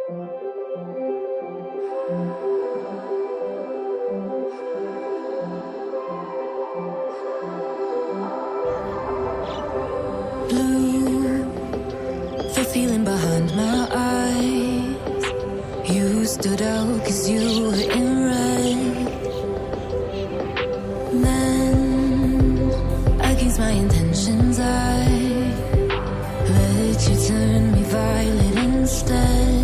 Blue, the feeling behind my eyes. You stood out 'cause you were in red. Then, against my intentions, I let you turn me violet instead.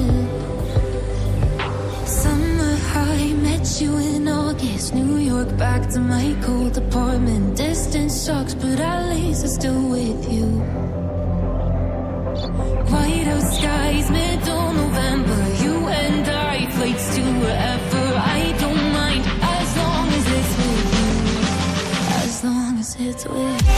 Summer high, met you in August. New York, back to my cold apartment. Distance sucks, but at least I'm still with you. White out skies, middle November. You and I, flights to wherever. I don't mind, as long as it's with you. As long as it's with you.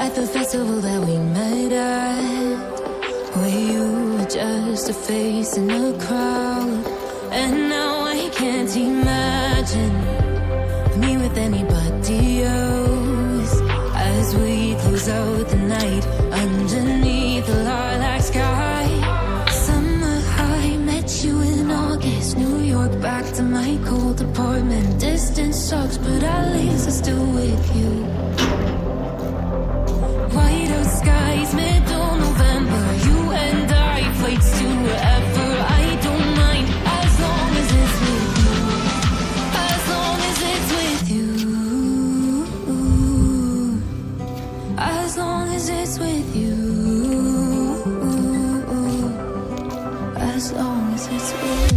At the festival that we met at, where you were just a face in the crowd. And now I can't imagine me with anybody else. As we close out the night underneath the lilac sky. Summer high, met you in August. New York, back to my cold apartment. Distance sucks, but at least I'm still with you. White out skies, middle November. You and I, flights to wherever. I don't mind, as long as it's with you. As long as it's with you. As long as it's with you. As long as it's with you.